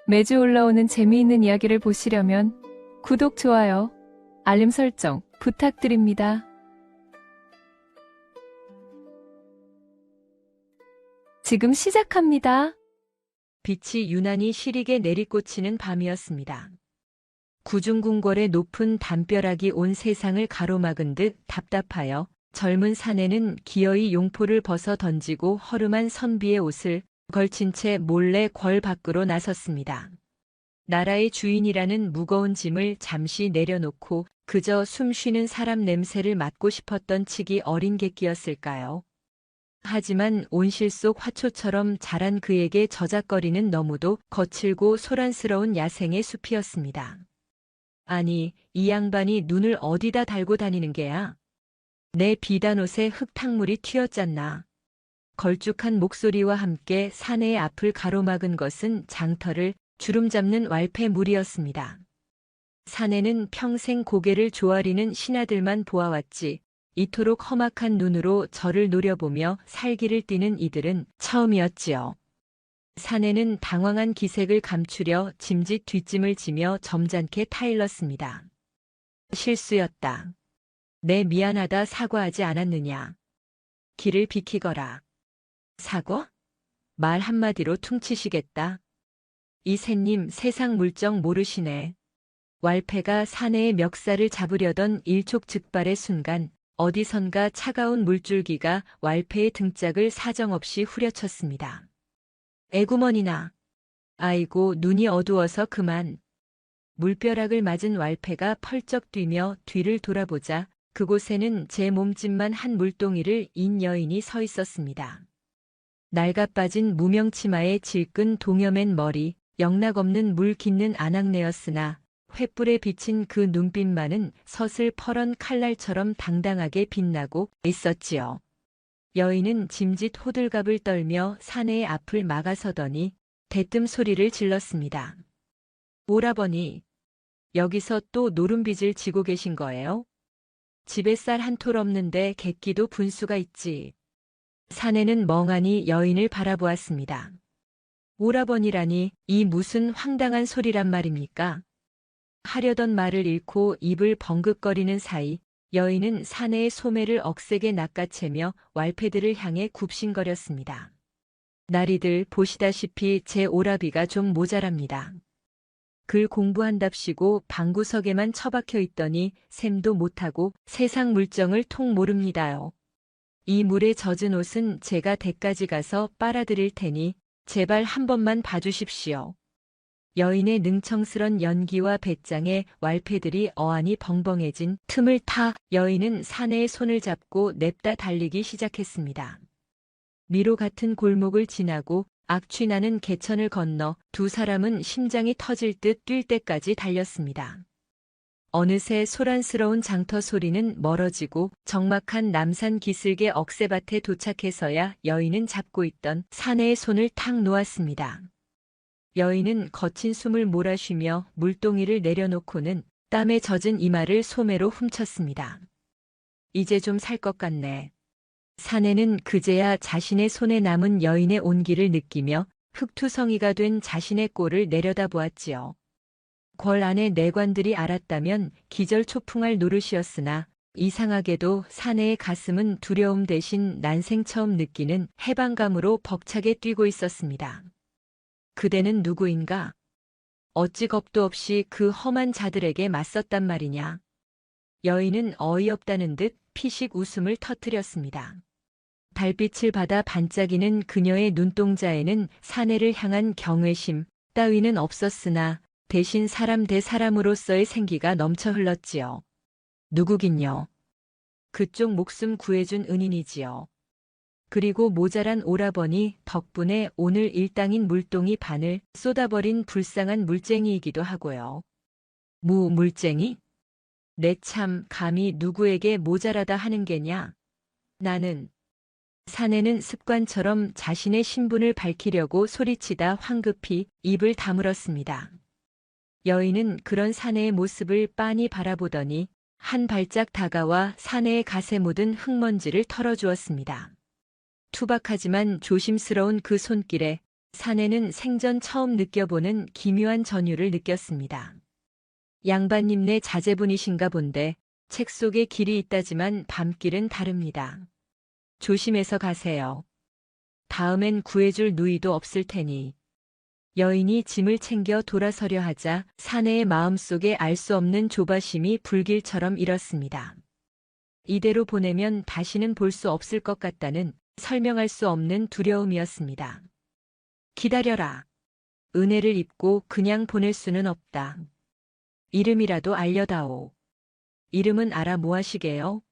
매주 올라오는 재미있는 이야기를 보시려면 구독, 좋아요, 알림 설정 부탁드립니다. 지금 시작합니다. 빛이 유난히 시리게 내리꽂히는 밤이었습니다. 구중궁궐의 높은 담벼락이 온 세상을 가로막은 듯 답답하여 젊은 사내는 기어이 용포를 벗어 던지고 허름한 선비의 옷을 걸친 채 몰래 궐 밖으로 나섰습니다. 나라의 주인이라는 무거운 짐을 잠시 내려놓고 그저 숨 쉬는 사람 냄새를 맡고 싶었던 칙이 어린 객기였을까요? 하지만 온실 속 화초처럼 자란 그에게 저작거리는 너무도 거칠고 소란스러운 야생의 숲이었습니다. 아니, 이 양반이 눈을 어디다 달고 다니는 게야? 내 비단옷에 흙탕물이 튀었잖나. 걸쭉한 목소리와 함께 사내의 앞을 가로막은 것은 장터를 주름 잡는 왈패물이었습니다. 사내는 평생 고개를 조아리는 신하들만 보아왔지 이토록 험악한 눈으로 저를 노려보며 살기를 띠는 이들은 처음이었지요. 사내는 당황한 기색을 감추려 짐짓 뒷짐을 지며 점잖게 타일렀습니다. 실수였다. 내 미안하다 사과하지 않았느냐. 길을 비키거라. 사과? 말 한마디로 퉁치시겠다. 이 새님 세상 물정 모르시네. 왈패가 사내의 멱살을 잡으려던 일촉즉발의 순간 어디선가 차가운 물줄기가 왈패의 등짝을 사정없이 후려쳤습니다. 에구머니나. 아이고 눈이 어두워서 그만. 물벼락을 맞은 왈패가 펄쩍 뛰며 뒤를 돌아보자 그곳에는 제 몸집만 한 물동이를 인 여인이 서 있었습니다. 낡아빠진 무명치마에 질끈 동여맨 머리, 영락없는 물 깃는 아낙네였으나 횃불에 비친 그 눈빛만은 서슬퍼런 칼날처럼 당당하게 빛나고 있었지요. 여인은 짐짓 호들갑을 떨며 사내의 앞을 막아서더니 대뜸 소리를 질렀습니다. 오라버니, 여기서 또 노름빚을 지고 계신 거예요? 집에 쌀 한 톨 없는데 객기도 분수가 있지. 사내는 멍하니 여인을 바라보았습니다. 오라버니라니 이 무슨 황당한 소리란 말입니까? 하려던 말을 잃고 입을 벙긋거리는 사이 여인은 사내의 소매를 억세게 낚아채며 왈패들을 향해 굽신거렸습니다. 나리들 보시다시피 제 오라비가 좀 모자랍니다. 글 공부한답시고 방구석에만 처박혀 있더니 셈도 못하고 세상 물정을 통 모릅니다요. 이 물에 젖은 옷은 제가 댁까지 가서 빨아드릴 테니 제발 한 번만 봐주십시오. 여인의 능청스런 연기와 배짱에 왈패들이 어안이 벙벙해진 틈을 타 여인은 사내의 손을 잡고 냅다 달리기 시작했습니다. 미로 같은 골목을 지나고 악취나는 개천을 건너 두 사람은 심장이 터질 듯 뛸 때까지 달렸습니다. 어느새 소란스러운 장터 소리는 멀어지고 적막한 남산 기슭의 억새밭에 도착해서야 여인은 잡고 있던 사내의 손을 탁 놓았습니다. 여인은 거친 숨을 몰아쉬며 물동이를 내려놓고는 땀에 젖은 이마를 소매로 훔쳤습니다. 이제 좀 살 것 같네. 사내는 그제야 자신의 손에 남은 여인의 온기를 느끼며 흙투성이가 된 자신의 꼴을 내려다보았지요. 궐 안의 내관들이 알았다면 기절초풍할 노릇이었으나 이상하게도 사내의 가슴은 두려움 대신 난생 처음 느끼는 해방감으로 벅차게 뛰고 있었습니다. 그대는 누구인가? 어찌 겁도 없이 그 험한 자들에게 맞섰단 말이냐? 여인은 어이없다는 듯 피식 웃음을 터뜨렸습니다. 달빛을 받아 반짝이는 그녀의 눈동자에는 사내를 향한 경외심 따위는 없었으나 대신 사람 대 사람으로서의 생기가 넘쳐 흘렀지요. 누구긴요. 그쪽 목숨 구해준 은인이지요. 그리고 모자란 오라버니 덕분에 오늘 일당인 물동이 반을 쏟아버린 불쌍한 물쟁이이기도 하고요. 물쟁이? 내 참 감히 누구에게 모자라다 하는 게냐? 나는. 사내는 습관처럼 자신의 신분을 밝히려고 소리치다 황급히 입을 다물었습니다. 여인은 그런 사내의 모습을 빤히 바라보더니 한 발짝 다가와 사내의 갓에 묻은 흙먼지를 털어주었습니다. 투박하지만 조심스러운 그 손길에 사내는 생전 처음 느껴보는 기묘한 전율을 느꼈습니다. 양반님네 자제분이신가 본데 책 속에 길이 있다지만 밤길은 다릅니다. 조심해서 가세요. 다음엔 구해줄 누이도 없을 테니. 여인이 짐을 챙겨 돌아서려 하자 사내의 마음속에 알 수 없는 조바심이 불길처럼 일었습니다. 이대로 보내면 다시는 볼 수 없을 것 같다는 설명할 수 없는 두려움이었습니다. 기다려라. 은혜를 입고 그냥 보낼 수는 없다. 이름이라도 알려다오. 이름은 알아 뭐하시게요?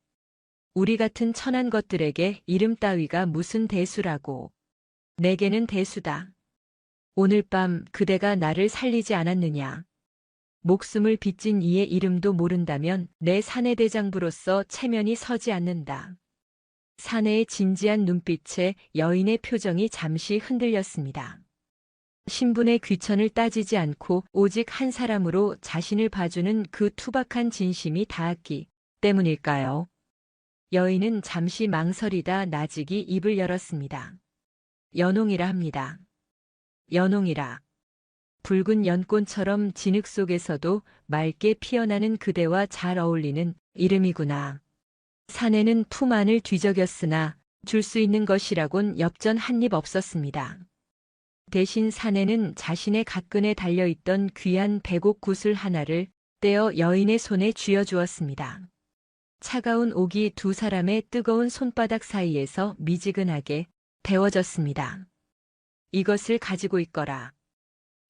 우리 같은 천한 것들에게 이름 따위가 무슨 대수라고. 내게는 대수다. 오늘 밤 그대가 나를 살리지 않았느냐. 목숨을 빚진 이의 이름도 모른다면 내 사내대장부로서 체면이 서지 않는다. 사내의 진지한 눈빛에 여인의 표정이 잠시 흔들렸습니다. 신분의 귀천을 따지지 않고 오직 한 사람으로 자신을 봐주는 그 투박한 진심이 닿았기 때문일까요? 여인은 잠시 망설이다 나직이 입을 열었습니다. 연홍이라 합니다. 연홍이라. 붉은 연꽃처럼 진흙 속에서도 맑게 피어나는 그대와 잘 어울리는 이름이구나. 사내는 품 안을 뒤적였으나 줄 수 있는 것이라곤 엽전 한 입 없었습니다. 대신 사내는 자신의 갓근에 달려있던 귀한 백옥 구슬 하나를 떼어 여인의 손에 쥐어주었습니다. 차가운 옥이 두 사람의 뜨거운 손바닥 사이에서 미지근하게 데워졌습니다. 이것을 가지고 있거라.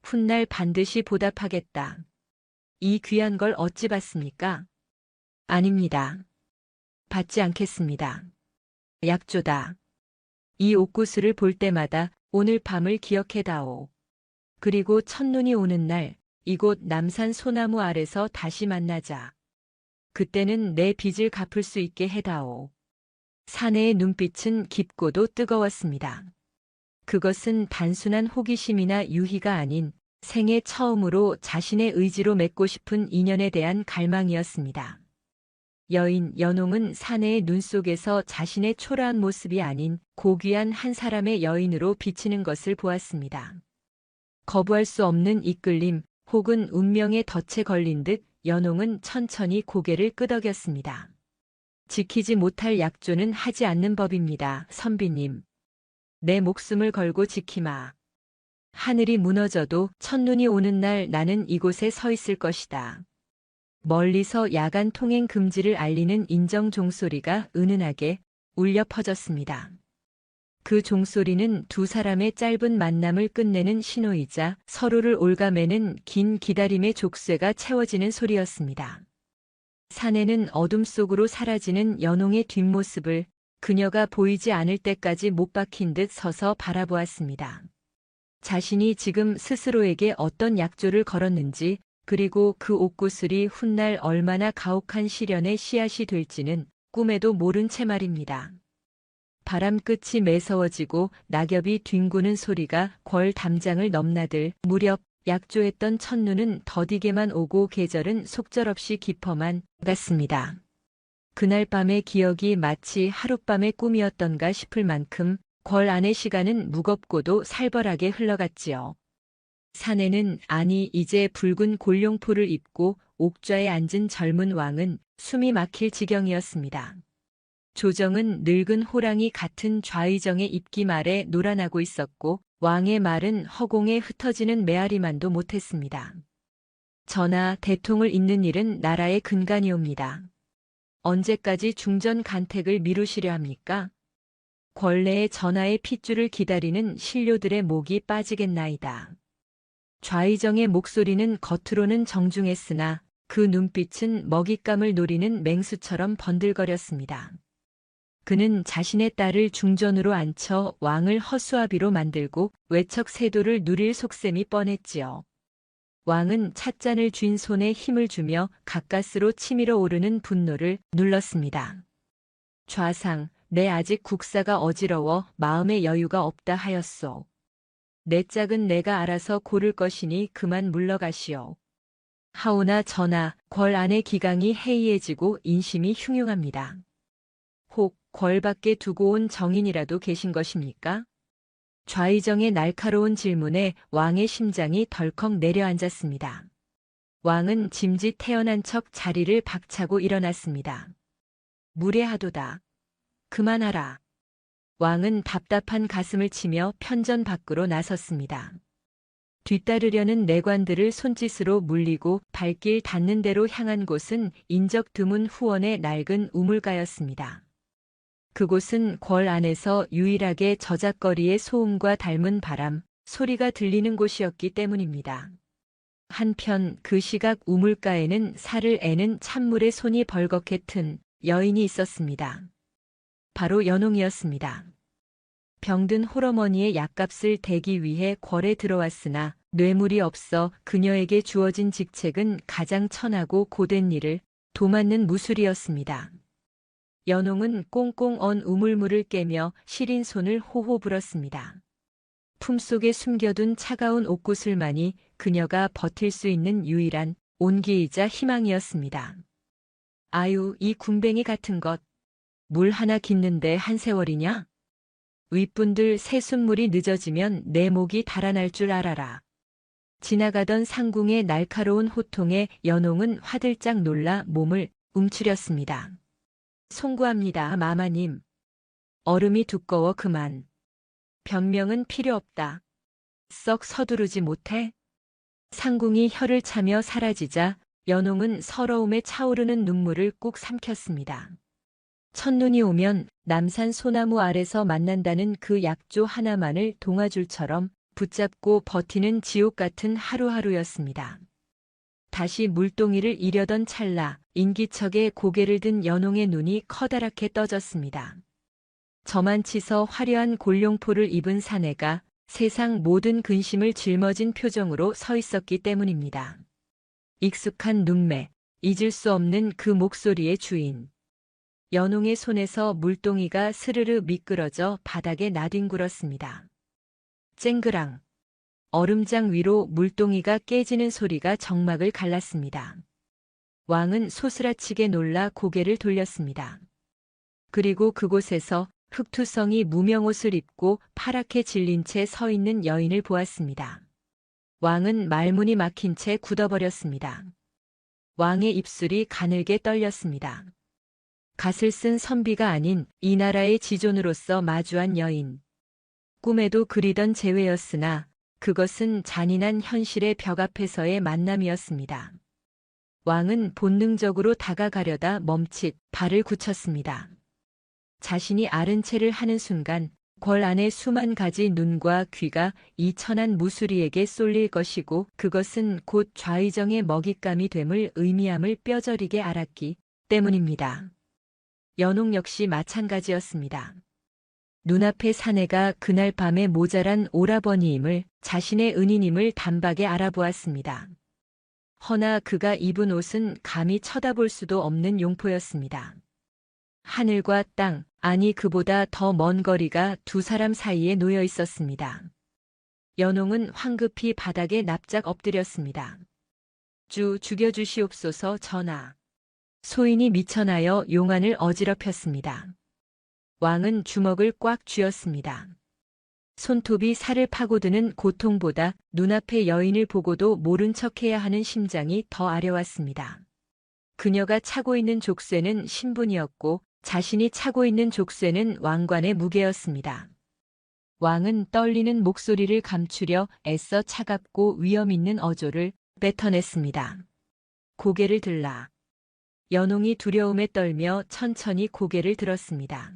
훗날 반드시 보답하겠다. 이 귀한 걸 어찌 받습니까? 아닙니다. 받지 않겠습니다. 약조다. 이 옥구슬을 볼 때마다 오늘 밤을 기억해다오. 그리고 첫눈이 오는 날 이곳 남산 소나무 아래서 다시 만나자. 그때는 내 빚을 갚을 수 있게 해다오. 사내의 눈빛은 깊고도 뜨거웠습니다. 그것은 단순한 호기심이나 유희가 아닌 생애 처음으로 자신의 의지로 맺고 싶은 인연에 대한 갈망이었습니다. 여인 연홍은 사내의 눈 속에서 자신의 초라한 모습이 아닌 고귀한 한 사람의 여인으로 비치는 것을 보았습니다. 거부할 수 없는 이끌림 혹은 운명의 덫에 걸린 듯 연홍은 천천히 고개를 끄덕였습니다. 지키지 못할 약조는 하지 않는 법입니다, 선비님. 내 목숨을 걸고 지키마. 하늘이 무너져도 첫눈이 오는 날 나는 이곳에 서 있을 것이다. 멀리서 야간 통행 금지를 알리는 인정 종소리가 은은하게 울려 퍼졌습니다. 그 종소리는 두 사람의 짧은 만남을 끝내는 신호이자 서로를 올가매는 긴 기다림의 족쇄가 채워지는 소리였습니다. 사내는 어둠 속으로 사라지는 연홍의 뒷모습을 그녀가 보이지 않을 때까지 못 박힌 듯 서서 바라보았습니다. 자신이 지금 스스로에게 어떤 약조를 걸었는지 그리고 그 옥구슬이 훗날 얼마나 가혹한 시련의 씨앗이 될지는 꿈에도 모른 채 말입니다. 바람 끝이 매서워지고 낙엽이 뒹구는 소리가 궐 담장을 넘나들 무렵 약조했던 첫눈은 더디게만 오고 계절은 속절없이 깊어만 갔습니다. 그날 밤의 기억이 마치 하룻밤의 꿈이었던가 싶을 만큼 궐 안의 시간은 무겁고도 살벌하게 흘러갔지요. 사내는 아니 이제 붉은 골룡포를 입고 옥좌에 앉은 젊은 왕은 숨이 막힐 지경이었습니다. 조정은 늙은 호랑이 같은 좌의정의 입김 아래 놀아나고 있었고 왕의 말은 허공에 흩어지는 메아리만도 못했습니다. 전하 대통을 잇는 일은 나라의 근간이옵니다. 언제까지 중전 간택을 미루시려 합니까? 권례의 전하의 핏줄을 기다리는 신료들의 목이 빠지겠나이다. 좌의정의 목소리는 겉으로는 정중했으나 그 눈빛은 먹잇감을 노리는 맹수처럼 번들거렸습니다. 그는 자신의 딸을 중전으로 앉혀 왕을 허수아비로 만들고 외척 세도를 누릴 속셈이 뻔했지요. 왕은 찻잔을 쥔 손에 힘을 주며 가까스로 치밀어 오르는 분노를 눌렀습니다. 좌상, 내 아직 국사가 어지러워 마음의 여유가 없다 하였소. 내 짝은 내가 알아서 고를 것이니 그만 물러가시오. 하오나 전하, 궐 안의 기강이 해이해지고 인심이 흉흉합니다. 혹 궐 밖에 두고 온 정인이라도 계신 것입니까? 좌의정의 날카로운 질문에 왕의 심장이 덜컥 내려앉았습니다. 왕은 짐짓 태어난 척 자리를 박차고 일어났습니다. 무례하도다. 그만하라. 왕은 답답한 가슴을 치며 편전 밖으로 나섰습니다. 뒤따르려는 내관들을 손짓으로 물리고 발길 닿는 대로 향한 곳은 인적 드문 후원의 낡은 우물가였습니다. 그곳은 궐 안에서 유일하게 저작거리의 소음과 닮은 바람, 소리가 들리는 곳이었기 때문입니다. 한편 그 시각 우물가에는 살을 애는 찬물에 손이 벌겋게 튼 여인이 있었습니다. 바로 연홍이었습니다. 병든 홀어머니의 약값을 대기 위해 궐에 들어왔으나 뇌물이 없어 그녀에게 주어진 직책은 가장 천하고 고된 일을 도맡는 무술이었습니다. 연홍은 꽁꽁 언 우물물을 깨며 시린 손을 호호 불었습니다. 품속에 숨겨둔 차가운 옥구슬만이 그녀가 버틸 수 있는 유일한 온기이자 희망이었습니다. 아유, 이 군뱅이 같은 것. 물 하나 깃는데 한 세월이냐? 윗분들 새순물이 늦어지면 내 목이 달아날 줄 알아라. 지나가던 상궁의 날카로운 호통에 연홍은 화들짝 놀라 몸을 움츠렸습니다. 송구합니다, 마마님. 얼음이 두꺼워 그만. 변명은 필요 없다. 썩 서두르지 못해? 상궁이 혀를 차며 사라지자 연홍은 서러움에 차오르는 눈물을 꾹 삼켰습니다. 첫눈이 오면 남산 소나무 아래서 만난다는 그 약조 하나만을 동아줄처럼 붙잡고 버티는 지옥 같은 하루하루였습니다. 다시 물동이를 이려던 찰나 인기척에 고개를 든 연홍의 눈이 커다랗게 떠졌습니다. 저만치서 화려한 골룡포를 입은 사내가 세상 모든 근심을 짊어진 표정으로 서 있었기 때문입니다. 익숙한 눈매, 잊을 수 없는 그 목소리의 주인. 연홍의 손에서 물동이가 스르르 미끄러져 바닥에 나뒹굴었습니다. 쨍그랑. 얼음장 위로 물동이가 깨지는 소리가 정막을 갈랐습니다. 왕은 소스라치게 놀라 고개를 돌렸습니다. 그리고 그곳에서 흑투성이 무명옷을 입고 파랗게 질린 채 서 있는 여인을 보았습니다. 왕은 말문이 막힌 채 굳어버렸습니다. 왕의 입술이 가늘게 떨렸습니다. 갓을 쓴 선비가 아닌 이 나라의 지존으로서 마주한 여인. 꿈에도 그리던 재회였으나 그것은 잔인한 현실의 벽 앞에서의 만남이었습니다. 왕은 본능적으로 다가가려다 멈칫 발을 굳혔습니다. 자신이 아른 채를 하는 순간 궐 안의 수만 가지 눈과 귀가 이 천한 무수리에게 쏠릴 것이고 그것은 곧 좌의정의 먹잇감이 됨을 의미함을 뼈저리게 알았기 때문입니다. 연홍 역시 마찬가지였습니다. 눈앞의 사내가 그날 밤에 모자란 오라버니임을 자신의 은인임을 단박에 알아보았습니다. 허나 그가 입은 옷은 감히 쳐다볼 수도 없는 용포였습니다. 하늘과 땅, 아니 그보다 더 먼 거리가 두 사람 사이에 놓여 있었습니다. 연홍은 황급히 바닥에 납작 엎드렸습니다. 죽여주시옵소서 전하. 소인이 미쳐나여 용안을 어지럽혔습니다. 왕은 주먹을 꽉 쥐었습니다. 손톱이 살을 파고드는 고통보다 눈앞의 여인을 보고도 모른 척해야 하는 심장이 더 아려왔습니다. 그녀가 차고 있는 족쇄는 신분이었고 자신이 차고 있는 족쇄는 왕관의 무게였습니다. 왕은 떨리는 목소리를 감추려 애써 차갑고 위험 있는 어조를 뱉어냈습니다. 고개를 들라. 연홍이 두려움에 떨며 천천히 고개를 들었습니다.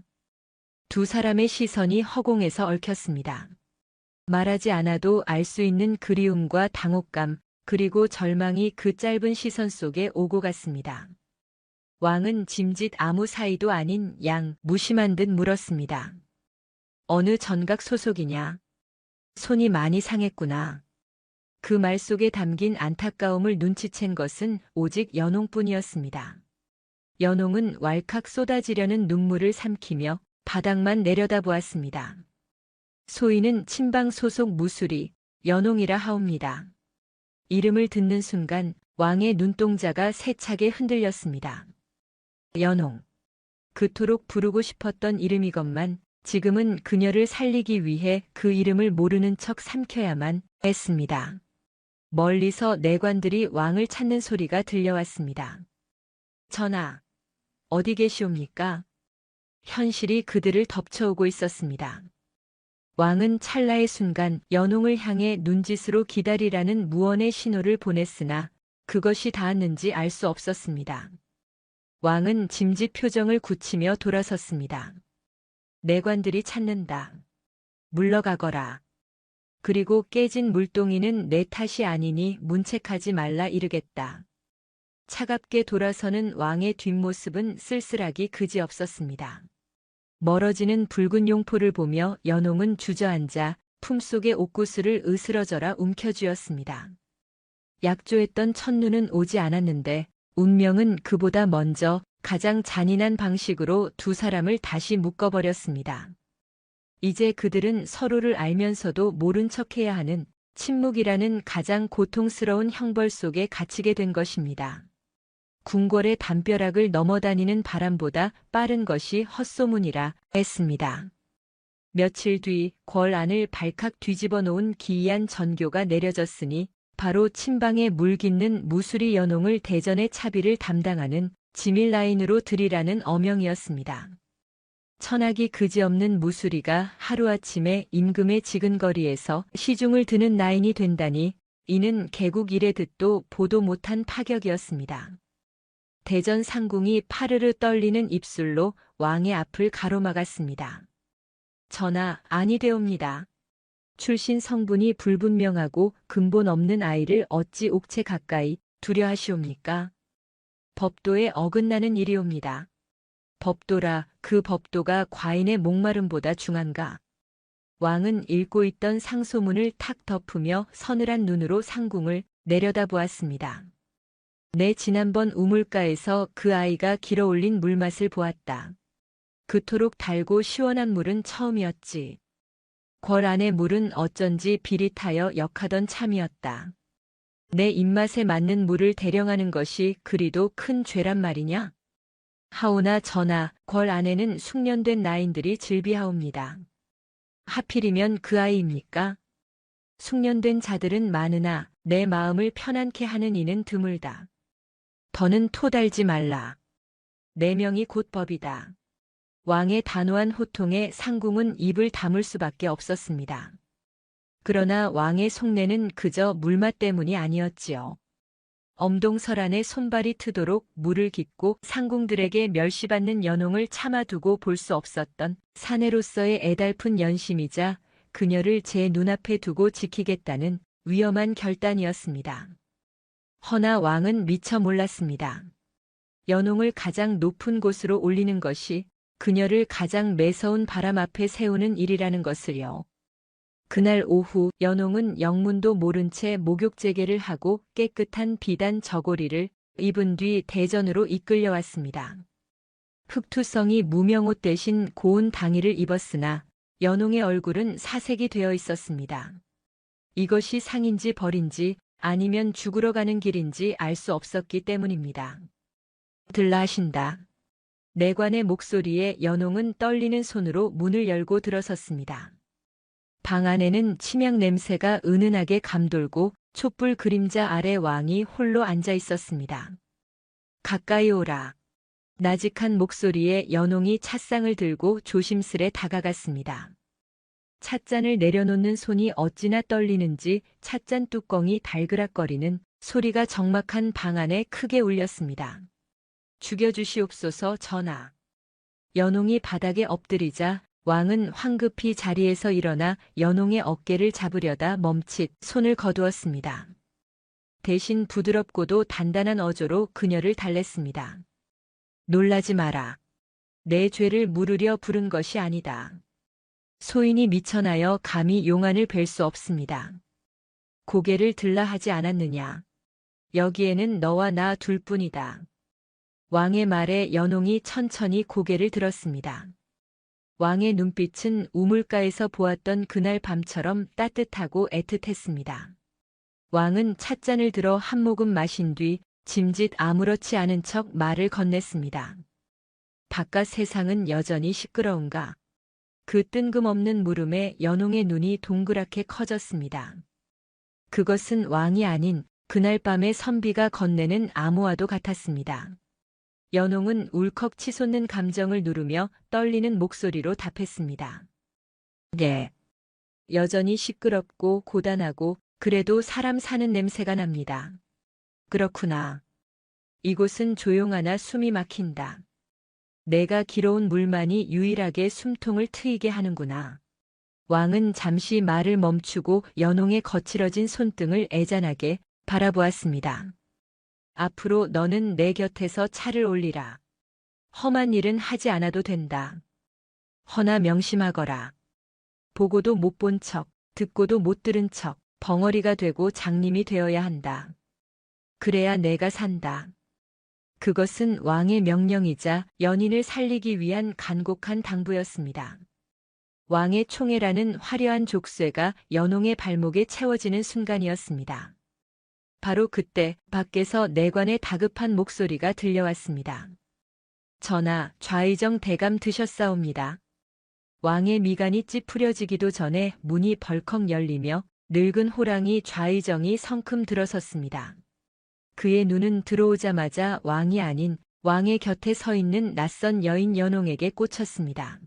두 사람의 시선이 허공에서 얽혔습니다. 말하지 않아도 알 수 있는 그리움과 당혹감, 그리고 절망이 그 짧은 시선 속에 오고 갔습니다. 왕은 짐짓 아무 사이도 아닌 양 무심한 듯 물었습니다. 어느 전각 소속이냐? 손이 많이 상했구나. 그 말 속에 담긴 안타까움을 눈치챈 것은 오직 연홍뿐이었습니다. 연홍은 왈칵 쏟아지려는 눈물을 삼키며 바닥만 내려다보았습니다. 소인은 친방 소속 무술이 연홍이라 하옵니다. 이름을 듣는 순간 왕의 눈동자가 세차게 흔들렸습니다. 연홍. 그토록 부르고 싶었던 이름이건만 지금은 그녀를 살리기 위해 그 이름을 모르는 척 삼켜야만 했습니다. 멀리서 내관들이 왕을 찾는 소리가 들려왔습니다. 전하, 어디 계시옵니까? 현실이 그들을 덮쳐오고 있었습니다. 왕은 찰나의 순간 연홍을 향해 눈짓으로 기다리라는 무언의 신호를 보냈으나 그것이 닿았는지 알 수 없었습니다. 왕은 짐짓 표정을 굳히며 돌아섰습니다. 내관들이 찾는다. 물러가거라. 그리고 깨진 물동이는 내 탓이 아니니 문책하지 말라 이르겠다. 차갑게 돌아서는 왕의 뒷모습은 쓸쓸하기 그지없었습니다. 멀어지는 붉은 용포를 보며 연홍은 주저앉아 품속의 옥구슬을 으스러져라 움켜쥐었습니다. 약조했던 첫눈은 오지 않았는데 운명은 그보다 먼저 가장 잔인한 방식으로 두 사람을 다시 묶어버렸습니다. 이제 그들은 서로를 알면서도 모른 척해야 하는 침묵이라는 가장 고통스러운 형벌 속에 갇히게 된 것입니다. 궁궐의 담벼락을 넘어다니는 바람보다 빠른 것이 헛소문이라 했습니다. 며칠 뒤 궐 안을 발칵 뒤집어 놓은 기이한 전교가 내려졌으니 바로 친방에 물깃는 무수리 연홍을 대전의 차비를 담당하는 지밀 라인으로 들이라는 어명이었습니다. 천하기 그지없는 무수리가 하루아침에 임금의 지근거리에서 시중을 드는 라인이 된다니 이는 개국 이래 듣도 보도 못한 파격이었습니다. 대전 상궁이 파르르 떨리는 입술로 왕의 앞을 가로막았습니다. 전하, 아니되옵니다. 출신 성분이 불분명하고 근본 없는 아이를 어찌 옥체 가까이 두려하시옵니까? 법도에 어긋나는 일이옵니다. 법도라 그 법도가 과인의 목마름보다 중한가? 왕은 읽고 있던 상소문을 탁 덮으며 서늘한 눈으로 상궁을 내려다보았습니다. 내 지난번 우물가에서 그 아이가 길어올린 물맛을 보았다. 그토록 달고 시원한 물은 처음이었지. 궐 안의 물은 어쩐지 비릿하여 역하던 참이었다. 내 입맛에 맞는 물을 대령하는 것이 그리도 큰 죄란 말이냐? 하오나 전하, 궐 안에는 숙련된 나인들이 즐비하옵니다. 하필이면 그 아이입니까? 숙련된 자들은 많으나 내 마음을 편안케 하는 이는 드물다. 더는 토달지 말라. 내 명이 곧 법이다. 왕의 단호한 호통에 상궁은 입을 다물 수밖에 없었습니다. 그러나 왕의 속내는 그저 물맛 때문이 아니었지요. 엄동설안의 손발이 트도록 물을 깃고 상궁들에게 멸시받는 연홍을 참아두고 볼 수 없었던 사내로서의 애달픈 연심이자 그녀를 제 눈앞에 두고 지키겠다는 위험한 결단이었습니다. 허나 왕은 미처 몰랐습니다. 연홍을 가장 높은 곳으로 올리는 것이 그녀를 가장 매서운 바람 앞에 세우는 일이라는 것을요. 그날 오후 연홍은 영문도 모른 채 목욕제계를 하고 깨끗한 비단 저고리를 입은 뒤 대전으로 이끌려왔습니다. 흑투성이 무명옷 대신 고운 당의를 입었으나 연홍의 얼굴은 사색이 되어 있었습니다. 이것이 상인지 벌인지 아니면 죽으러 가는 길인지 알 수 없었기 때문입니다. 들라 하신다. 내관의 목소리에 연홍은 떨리는 손으로 문을 열고 들어섰습니다. 방 안에는 치명 냄새가 은은하게 감돌고 촛불 그림자 아래 왕이 홀로 앉아 있었습니다. 가까이 오라. 나직한 목소리에 연홍이 찻상을 들고 조심스레 다가갔습니다. 찻잔을 내려놓는 손이 어찌나 떨리는지 찻잔 뚜껑이 달그락거리는 소리가 적막한 방 안에 크게 울렸습니다. 죽여주시옵소서 전하. 연홍이 바닥에 엎드리자 왕은 황급히 자리에서 일어나 연홍의 어깨를 잡으려다 멈칫 손을 거두었습니다. 대신 부드럽고도 단단한 어조로 그녀를 달랬습니다. 놀라지 마라. 내 죄를 물으려 부른 것이 아니다. 소인이 미천하여 감히 용안을 뵐 수 없습니다. 고개를 들라 하지 않았느냐. 여기에는 너와 나 둘뿐이다. 왕의 말에 연홍이 천천히 고개를 들었습니다. 왕의 눈빛은 우물가에서 보았던 그날 밤처럼 따뜻하고 애틋했습니다. 왕은 찻잔을 들어 한 모금 마신 뒤 짐짓 아무렇지 않은 척 말을 건넸습니다. 바깥 세상은 여전히 시끄러운가? 그 뜬금없는 물음에 연홍의 눈이 동그랗게 커졌습니다. 그것은 왕이 아닌 그날 밤의 선비가 건네는 암호와도 같았습니다. 연홍은 울컥 치솟는 감정을 누르며 떨리는 목소리로 답했습니다. 네. 여전히 시끄럽고 고단하고 그래도 사람 사는 냄새가 납니다. 그렇구나. 이곳은 조용하나 숨이 막힌다. 내가 길어온 물만이 유일하게 숨통을 트이게 하는구나. 왕은 잠시 말을 멈추고 연홍의 거칠어진 손등을 애잔하게 바라보았습니다. 앞으로 너는 내 곁에서 차를 올리라. 험한 일은 하지 않아도 된다. 허나 명심하거라. 보고도 못 본 척, 듣고도 못 들은 척, 벙어리가 되고 장님이 되어야 한다. 그래야 내가 산다. 그것은 왕의 명령이자 연인을 살리기 위한 간곡한 당부였습니다. 왕의 총애라는 화려한 족쇄가 연홍의 발목에 채워지는 순간이었습니다. 바로 그때 밖에서 내관의 다급한 목소리가 들려왔습니다. 전하, 좌의정 대감 드셨사옵니다. 왕의 미간이 찌푸려지기도 전에 문이 벌컥 열리며 늙은 호랑이 좌의정이 성큼 들어섰습니다. 그의 눈은 들어오자마자 왕이 아닌 왕의 곁에 서 있는 낯선 여인 연홍에게 꽂혔습니다.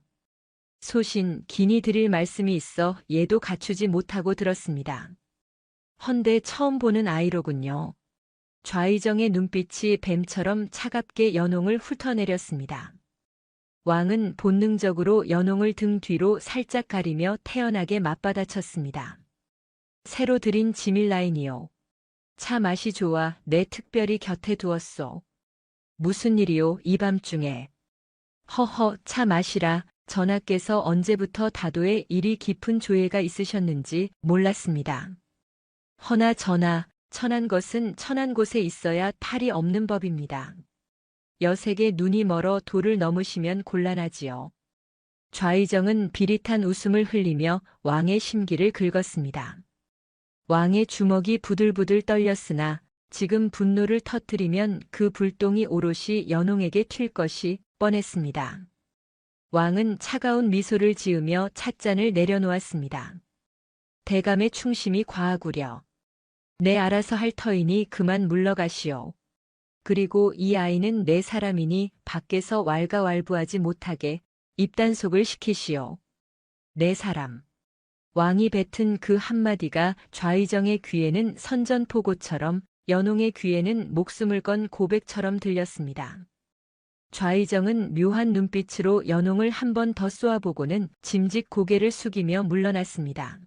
소신, 긴히 드릴 말씀이 있어 예도 갖추지 못하고 들었습니다. 헌데 처음 보는 아이로군요. 좌의정의 눈빛이 뱀처럼 차갑게 연홍을 훑어내렸습니다. 왕은 본능적으로 연홍을 등 뒤로 살짝 가리며 태연하게 맞받아쳤습니다. 새로 들인 지밀 라인이요. 차 맛이 좋아 내 특별히 곁에 두었소. 무슨 일이요 이 밤중에. 허허 차 마시라. 전하께서 언제부터 다도에 이리 깊은 조예가 있으셨는지 몰랐습니다. 허나 전하, 천한 것은 천한 곳에 있어야 탈이 없는 법입니다. 여색의 눈이 멀어 도를 넘으시면 곤란하지요. 좌의정은 비릿한 웃음을 흘리며 왕의 심기를 긁었습니다. 왕의 주먹이 부들부들 떨렸으나 지금 분노를 터뜨리면 그 불똥이 오롯이 연홍에게 튈 것이 뻔했습니다. 왕은 차가운 미소를 지으며 찻잔을 내려놓았습니다. 대감의 충심이 과하구려. 내 알아서 할 터이니 그만 물러가시오. 그리고 이 아이는 내 사람이니 밖에서 왈가왈부하지 못하게 입단속을 시키시오. 내 사람. 왕이 뱉은 그 한마디가 좌의정의 귀에는 선전포고처럼 연홍의 귀에는 목숨을 건 고백처럼 들렸습니다. 좌의정은 묘한 눈빛으로 연홍을 한 번 더 쏘아보고는 짐짓 고개를 숙이며 물러났습니다.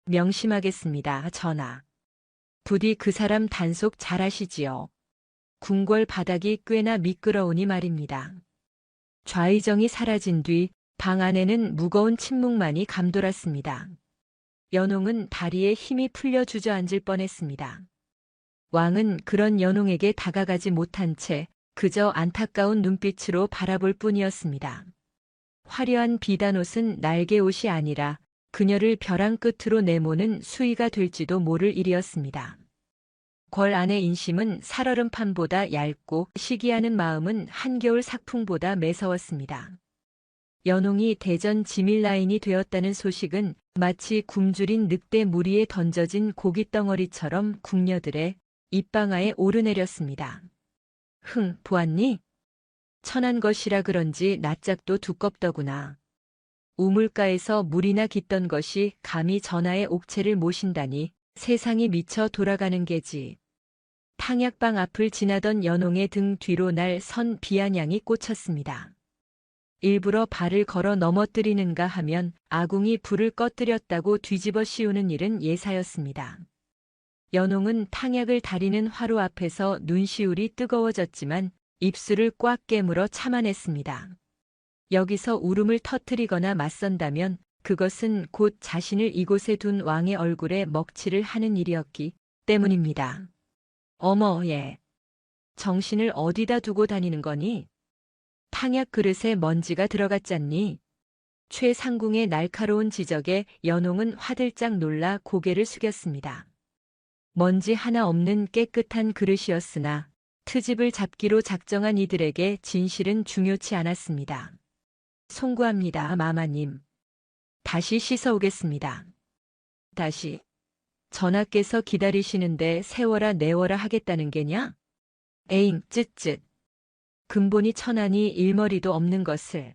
명심하겠습니다, 전하. 부디 그 사람 단속 잘하시지요. 궁궐 바닥이 꽤나 미끄러우니 말입니다. 좌의정이 사라진 뒤 방 안에는 무거운 침묵만이 감돌았습니다. 연홍은 다리에 힘이 풀려 주저앉을 뻔했습니다. 왕은 그런 연홍에게 다가가지 못한 채 그저 안타까운 눈빛으로 바라볼 뿐이었습니다. 화려한 비단옷은 날개옷이 아니라 그녀를 벼랑 끝으로 내모는 수위가 될지도 모를 일이었습니다. 궐 안의 인심은 살얼음판보다 얇고 시기하는 마음은 한겨울 삭풍보다 매서웠습니다. 연홍이 대전 지밀라인이 되었다는 소식은 마치 굶주린 늑대 무리에 던져진 고깃덩어리처럼 궁녀들의 입방아에 오르내렸습니다. 흥, 보았니? 천한 것이라 그런지 낯짝도 두껍더구나. 우물가에서 물이나 깃던 것이 감히 전하의 옥체를 모신다니 세상이 미쳐 돌아가는 게지. 탕약방 앞을 지나던 연홍의 등 뒤로 날 선 비아냥이 꽂혔습니다. 일부러 발을 걸어 넘어뜨리는가 하면 아궁이 불을 꺼뜨렸다고 뒤집어 씌우는 일은 예사였습니다. 연홍은 탕약을 다리는 화로 앞에서 눈시울이 뜨거워졌지만 입술을 꽉 깨물어 참아냈습니다. 여기서 울음을 터뜨리거나 맞선다면 그것은 곧 자신을 이곳에 둔 왕의 얼굴에 먹칠을 하는 일이었기 때문입니다. 어머, 예. 정신을 어디다 두고 다니는 거니? 탕약 그릇에 먼지가 들어갔잖니? 최상궁의 날카로운 지적에 연홍은 화들짝 놀라 고개를 숙였습니다. 먼지 하나 없는 깨끗한 그릇이었으나 트집을 잡기로 작정한 이들에게 진실은 중요치 않았습니다. 송구합니다, 마마님. 다시 씻어오겠습니다. 다시. 전하께서 기다리시는데 세워라 내워라 하겠다는 게냐? 에잉, 쯧쯧. 근본이 천하니 일머리도 없는 것을.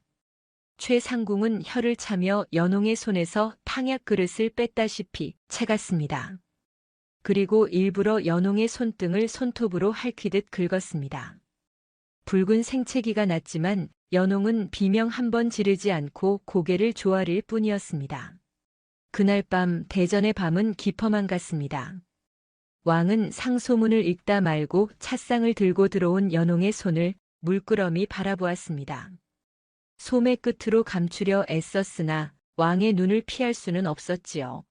최상궁은 혀를 차며 연홍의 손에서 탕약 그릇을 뺐다시피 채갔습니다. 그리고 일부러 연홍의 손등을 손톱으로 핥히듯 긁었습니다. 붉은 생채기가 났지만 연홍은 비명 한 번 지르지 않고 고개를 조아릴 뿐이었습니다. 그날 밤 대전의 밤은 깊어만 갔습니다. 왕은 상소문을 읽다 말고 찻상을 들고 들어온 연홍의 손을 물끄러미 바라보았습니다. 소매 끝으로 감추려 애썼으나 왕의 눈을 피할 수는 없었지요.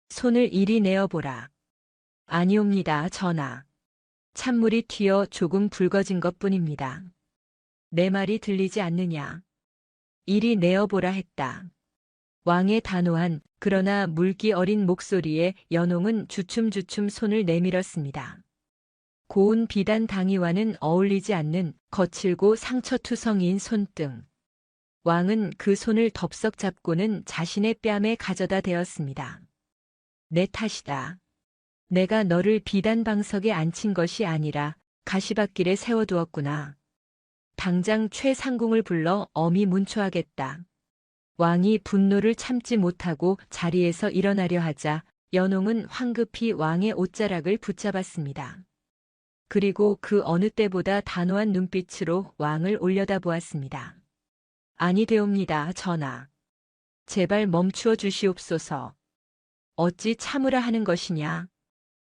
손을 이리 내어보라. 아니옵니다, 전하. 찬물이 튀어 조금 붉어진 것뿐입니다. 내 말이 들리지 않느냐. 이리 내어보라 했다. 왕의 단호한 그러나 물기 어린 목소리에 연홍은 주춤주춤 손을 내밀었습니다. 고운 비단 당이와는 어울리지 않는 거칠고 상처투성이인 손등. 왕은 그 손을 덥석 잡고는 자신의 뺨에 가져다 대었습니다. 내 탓이다. 내가 너를 비단 방석에 앉힌 것이 아니라 가시밭길에 세워두었구나. 당장 최상궁을 불러 엄히 문초하겠다. 왕이 분노를 참지 못하고 자리에서 일어나려 하자 연홍은 황급히 왕의 옷자락을 붙잡았습니다. 그리고 그 어느 때보다 단호한 눈빛으로 왕을 올려다보았습니다. 아니 되옵니다, 전하. 제발 멈추어 주시옵소서. 어찌 참으라 하는 것이냐.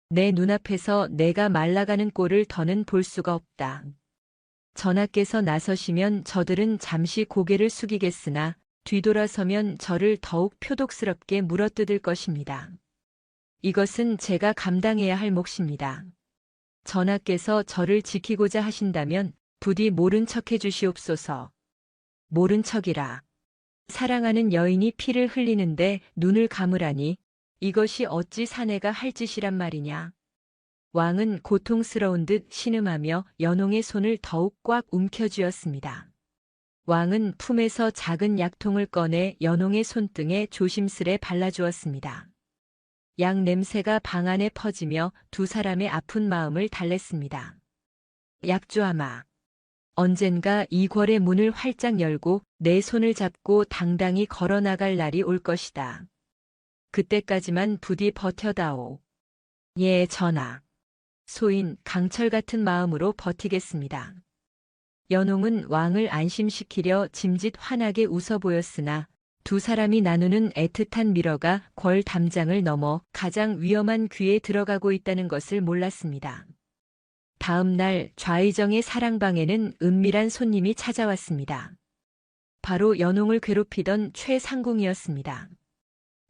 내 눈앞에서 내가 말라가는 꼴을 더는 볼 수가 없다. 전하께서 나서시면 저들은 잠시 고개를 숙이겠으나 뒤돌아서면 저를 더욱 표독스럽게 물어뜯을 것입니다. 이것은 제가 감당해야 할 몫입니다. 전하께서 저를 지키고자 하신다면 부디 모른 척해 주시옵소서. 모른 척이라. 사랑하는 여인이 피를 흘리는데 눈을 감으라니 이것이 어찌 사내가 할 짓이란 말이냐. 왕은 고통스러운 듯 신음하며 연홍의 손을 더욱 꽉 움켜쥐었습니다. 왕은 품에서 작은 약통을 꺼내 연홍의 손등에 조심스레 발라주었습니다. 약 냄새가 방 안에 퍼지며 두 사람의 아픈 마음을 달랬습니다. 약주아마. 언젠가 이 궐의 문을 활짝 열고 내 손을 잡고 당당히 걸어나갈 날이 올 것이다. 그때까지만 부디 버텨다오. 예, 전하. 소인 강철 같은 마음으로 버티겠습니다. 연홍은 왕을 안심시키려 짐짓 환하게 웃어 보였으나 두 사람이 나누는 애틋한 미러가 궐 담장을 넘어 가장 위험한 귀에 들어가고 있다는 것을 몰랐습니다. 다음 날 좌의정의 사랑방에는 은밀한 손님이 찾아왔습니다. 바로 연홍을 괴롭히던 최상궁이었습니다.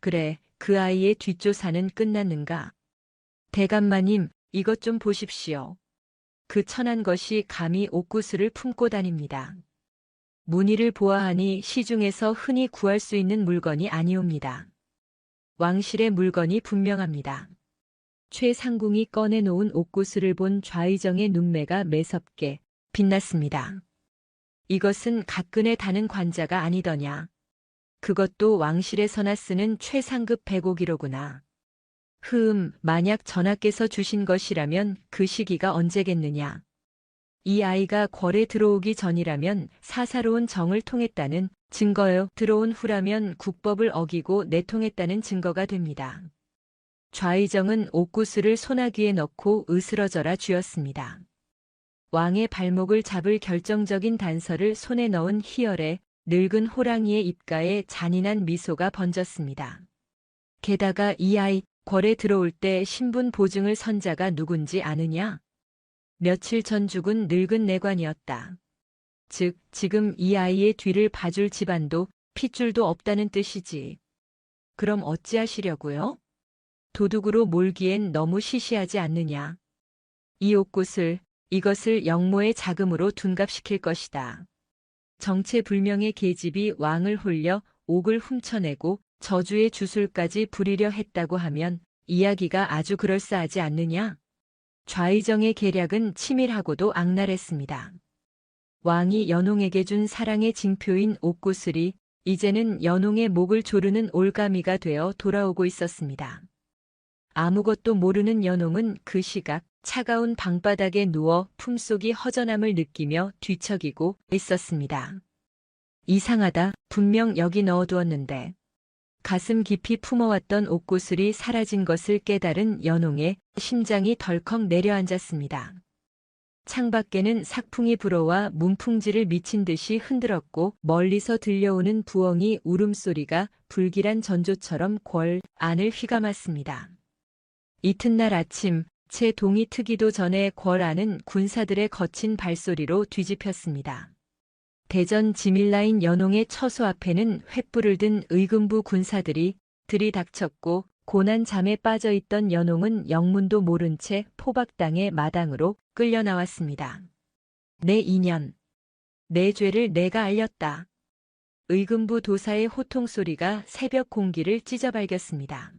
그래, 그 아이의 뒷조사는 끝났는가? 대감마님, 이것 좀 보십시오. 그 천한 것이 감히 옥구슬을 품고 다닙니다. 무늬를 보아하니 시중에서 흔히 구할 수 있는 물건이 아니옵니다. 왕실의 물건이 분명합니다. 최상궁이 꺼내놓은 옥구슬을 본 좌의정의 눈매가 매섭게 빛났습니다. 이것은 각근에 다는 관자가 아니더냐. 그것도 왕실에서나 쓰는 최상급 백옥이로구나. 만약 전하께서 주신 것이라면 그 시기가 언제겠느냐. 이 아이가 궐에 들어오기 전이라면 사사로운 정을 통했다는 증거요. 들어온 후라면 국법을 어기고 내통했다는 증거가 됩니다. 좌의정은 옥구슬을 소나기에 넣고 으스러져라 쥐었습니다. 왕의 발목을 잡을 결정적인 단서를 손에 넣은 희열에 늙은 호랑이의 입가에 잔인한 미소가 번졌습니다. 게다가 이 아이 궐에 들어올 때 신분 보증을 선 자가 누군지 아느냐? 며칠 전 죽은 늙은 내관이었다. 즉, 지금 이 아이의 뒤를 봐줄 집안도 핏줄도 없다는 뜻이지. 그럼 어찌하시려고요? 도둑으로 몰기엔 너무 시시하지 않느냐. 이 옥굿을, 이것을 영모의 자금으로 둔갑시킬 것이다. 정체불명의 계집이 왕을 홀려 옥을 훔쳐내고 저주의 주술까지 부리려 했다고 하면 이야기가 아주 그럴싸하지 않느냐? 좌의정의 계략은 치밀하고도 악랄했습니다. 왕이 연홍에게 준 사랑의 징표인 옥구슬이 이제는 연홍의 목을 조르는 올가미가 되어 돌아오고 있었습니다. 아무것도 모르는 연홍은 그 시각 차가운 방바닥에 누워 품속이 허전함을 느끼며 뒤척이고 있었습니다. 이상하다. 분명 여기 넣어두었는데. 가슴 깊이 품어왔던 옷구슬이 사라진 것을 깨달은 연홍의 심장이 덜컥 내려앉았습니다. 창밖에는 삭풍이 불어와 문풍지를 미친 듯이 흔들었고 멀리서 들려오는 부엉이 울음소리가 불길한 전조처럼 궐 안을 휘감았습니다. 이튿날 아침 채 동이 트기도 전에 궐 안은 군사들의 거친 발소리로 뒤집혔습니다. 대전 지밀라인 연홍의 처소 앞에는 횃불을 든 의금부 군사들이 들이닥쳤고 고난 잠에 빠져있던 연홍은 영문도 모른 채 포박당의 마당으로 끌려 나왔습니다. 내 인연, 내 죄를 내가 알렸다. 의금부 도사의 호통소리가 새벽 공기를 찢어발겼습니다.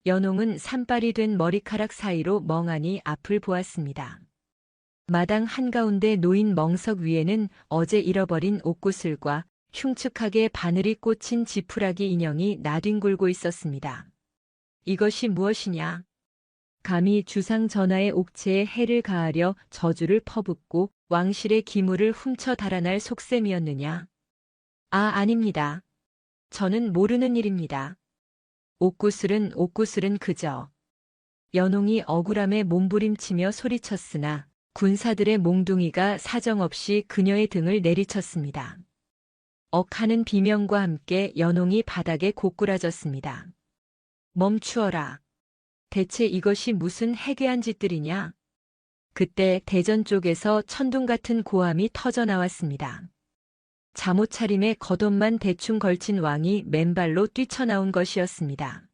연홍은 산발이 된 머리카락 사이로 멍하니 앞을 보았습니다. 마당 한가운데 놓인 멍석 위에는 어제 잃어버린 옷구슬과 흉측하게 바늘이 꽂힌 지푸라기 인형이 나뒹굴고 있었습니다. 이것이 무엇이냐? 감히 주상 전하의 옥체에 해를 가하려 저주를 퍼붓고 왕실의 기물을 훔쳐 달아날 속셈이었느냐? 아닙니다. 저는 모르는 일입니다. 옷구슬은 그저. 연홍이 억울함에 몸부림치며 소리쳤으나 군사들의 몽둥이가 사정없이 그녀의 등을 내리쳤습니다. 억하는 비명과 함께 연홍이 바닥에 고꾸라졌습니다. 멈추어라. 대체 이것이 무슨 해괴한 짓들이냐? 그때 대전 쪽에서 천둥 같은 고함이 터져 나왔습니다. 잠옷 차림에 겉옷만 대충 걸친 왕이 맨발로 뛰쳐나온 것이었습니다.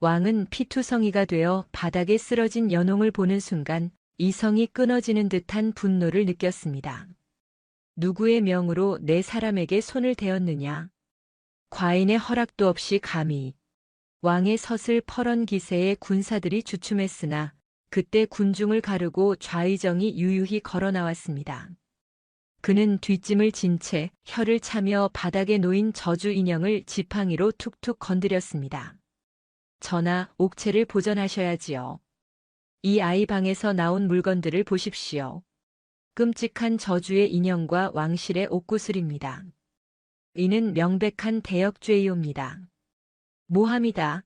왕은 피투성이가 되어 바닥에 쓰러진 연홍을 보는 순간 이성이 끊어지는 듯한 분노를 느꼈습니다. 누구의 명으로 내 사람에게 손을 대었느냐? 과인의 허락도 없이 감히. 왕의 서슬 퍼런 기세에 군사들이 주춤했으나 그때 군중을 가르고 좌의정이 유유히 걸어 나왔습니다. 그는 뒷짐을 진 채 혀를 차며 바닥에 놓인 저주 인형을 지팡이로 툭툭 건드렸습니다. 전하, 옥체를 보전하셔야지요. 이 아이 방에서 나온 물건들을 보십시오. 끔찍한 저주의 인형과 왕실의 옷구슬입니다. 이는 명백한 대역죄이옵니다. 모함이다.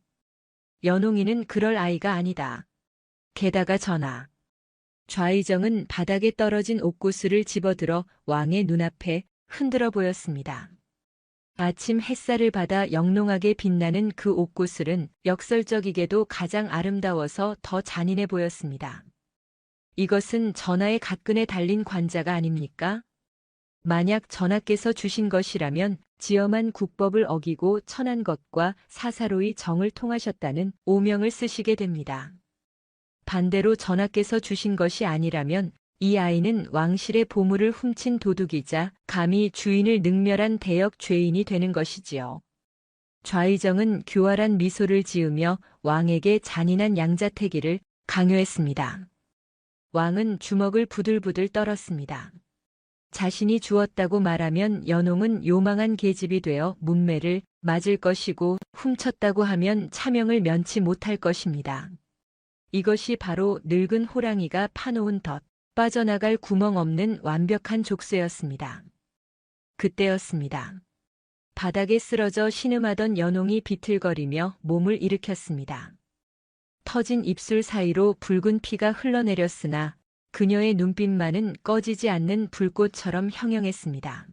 연홍이는 그럴 아이가 아니다. 게다가 전하. 좌의정은 바닥에 떨어진 옷구슬을 집어들어 왕의 눈앞에 흔들어 보였습니다. 아침 햇살을 받아 영롱하게 빛나는 그 옷구슬은 역설적이게도 가장 아름다워서 더 잔인해 보였습니다. 이것은 전하의 갓근에 달린 관자가 아닙니까? 만약 전하께서 주신 것이라면 지엄한 국법을 어기고 천한 것과 사사로이 정을 통하셨다는 오명을 쓰시게 됩니다. 반대로 전하께서 주신 것이 아니라면 이 아이는 왕실의 보물을 훔친 도둑이자 감히 주인을 능멸한 대역 죄인이 되는 것이지요. 좌의정은 교활한 미소를 지으며 왕에게 잔인한 양자태기를 강요했습니다. 왕은 주먹을 부들부들 떨었습니다. 자신이 주었다고 말하면 연홍은 요망한 계집이 되어 문매를 맞을 것이고 훔쳤다고 하면 차명을 면치 못할 것입니다. 이것이 바로 늙은 호랑이가 파놓은 덫, 빠져나갈 구멍 없는 완벽한 족쇄였습니다. 그때였습니다. 바닥에 쓰러져 신음하던 연홍이 비틀거리며 몸을 일으켰습니다. 터진 입술 사이로 붉은 피가 흘러내렸으나 그녀의 눈빛만은 꺼지지 않는 불꽃처럼 형형했습니다.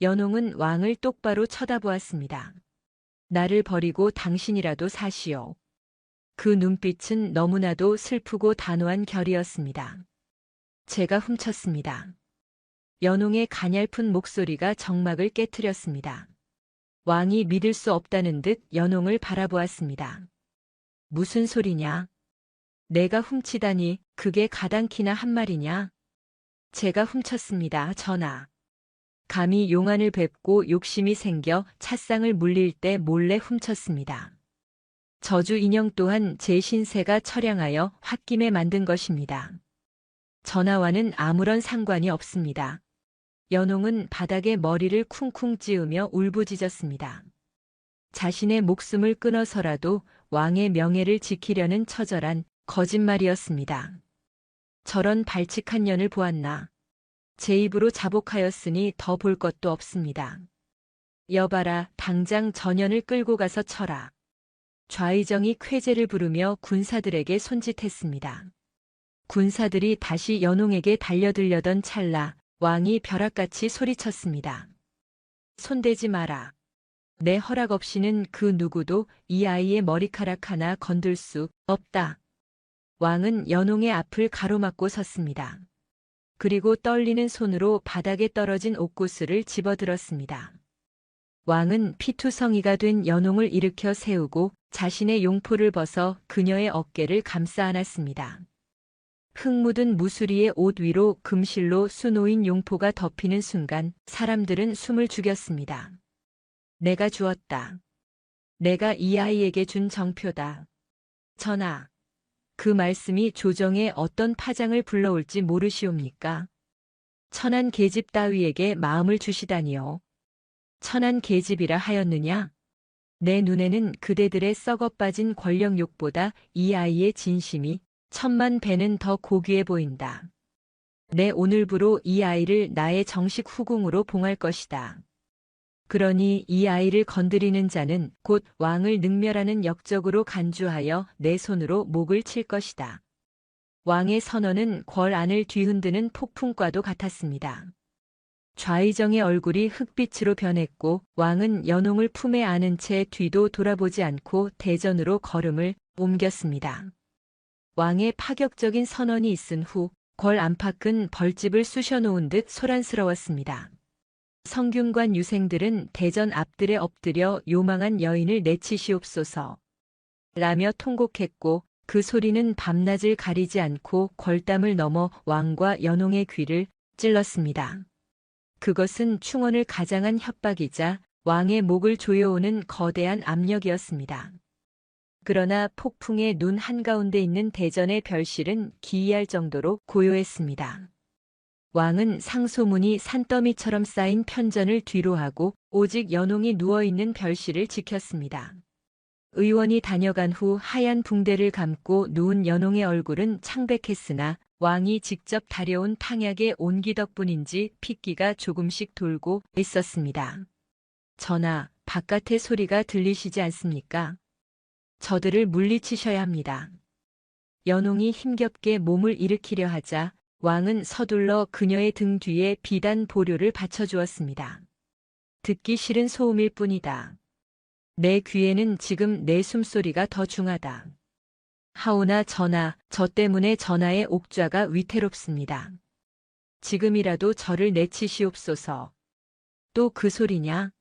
연홍은 왕을 똑바로 쳐다보았습니다. 나를 버리고 당신이라도 사시오. 그 눈빛은 너무나도 슬프고 단호한 결이었습니다. 제가 훔쳤습니다. 연홍의 가냘픈 목소리가 정막을 깨트렸습니다. 왕이 믿을 수 없다는 듯 연홍을 바라보았습니다. 무슨 소리냐? 내가 훔치다니 그게 가당키나 한 말이냐? 제가 훔쳤습니다, 전하. 감히 용안을 뵙고 욕심이 생겨 찻상을 물릴 때 몰래 훔쳤습니다. 저주 인형 또한 제 신세가 처량하여 홧김에 만든 것입니다. 전하와는 아무런 상관이 없습니다. 연홍은 바닥에 머리를 쿵쿵 찌으며 울부짖었습니다. 자신의 목숨을 끊어서라도 왕의 명예를 지키려는 처절한 거짓말이었습니다. 저런 발칙한 년을 보았나. 제 입으로 자복하였으니 더 볼 것도 없습니다. 여봐라, 당장 전연을 끌고 가서 쳐라. 좌의정이 쾌제를 부르며 군사들에게 손짓했습니다. 군사들이 다시 연홍에게 달려들려던 찰나 왕이 벼락같이 소리쳤습니다. 손대지 마라. 내 허락 없이는 그 누구도 이 아이의 머리카락 하나 건들 수 없다. 왕은 연홍의 앞을 가로막고 섰습니다. 그리고 떨리는 손으로 바닥에 떨어진 옥구슬을 집어들었습니다. 왕은 피투성이가 된 연홍을 일으켜 세우고 자신의 용포를 벗어 그녀의 어깨를 감싸 안았습니다. 흙 묻은 무수리의 옷 위로 금실로 수놓인 용포가 덮이는 순간 사람들은 숨을 죽였습니다. 내가 주었다. 내가 이 아이에게 준 정표다. 전하, 그 말씀이 조정에 어떤 파장을 불러올지 모르시옵니까? 천한 계집 따위에게 마음을 주시다니요. 천한 계집이라 하였느냐? 내 눈에는 그대들의 썩어빠진 권력욕보다 이 아이의 진심이 천만 배는 더 고귀해 보인다. 내 오늘부로 이 아이를 나의 정식 후궁으로 봉할 것이다. 그러니 이 아이를 건드리는 자는 곧 왕을 능멸하는 역적으로 간주하여 내 손으로 목을 칠 것이다. 왕의 선언은 궐 안을 뒤흔드는 폭풍과도 같았습니다. 좌의정의 얼굴이 흑빛으로 변했고 왕은 연홍을 품에 안은 채 뒤도 돌아보지 않고 대전으로 걸음을 옮겼습니다. 왕의 파격적인 선언이 있은 후 궐 안팎은 벌집을 쑤셔놓은 듯 소란스러웠습니다. 성균관 유생들은 대전 앞들에 엎드려 요망한 여인을 내치시옵소서 라며 통곡했고 그 소리는 밤낮을 가리지 않고 궐담을 넘어 왕과 연홍의 귀를 찔렀습니다. 그것은 충원을 가장한 협박이자 왕의 목을 조여오는 거대한 압력이었습니다. 그러나 폭풍의 눈 한가운데 있는 대전의 별실은 기이할 정도로 고요했습니다. 왕은 상소문이 산더미처럼 쌓인 편전을 뒤로하고 오직 연홍이 누워있는 별실을 지켰습니다. 의원이 다녀간 후 하얀 붕대를 감고 누운 연홍의 얼굴은 창백했으나 왕이 직접 다려온 탕약의 온기 덕분인지 핏기가 조금씩 돌고 있었습니다. 전하, 바깥의 소리가 들리시지 않습니까? 저들을 물리치셔야 합니다. 연홍이 힘겹게 몸을 일으키려 하자 왕은 서둘러 그녀의 등 뒤에 비단 보료를 받쳐주었습니다. 듣기 싫은 소음일 뿐이다. 내 귀에는 지금 내 숨소리가 더 중하다. 하오나 전하, 저 때문에 전하의 옥좌가 위태롭습니다. 지금이라도 저를 내치시옵소서. 또 그 소리냐?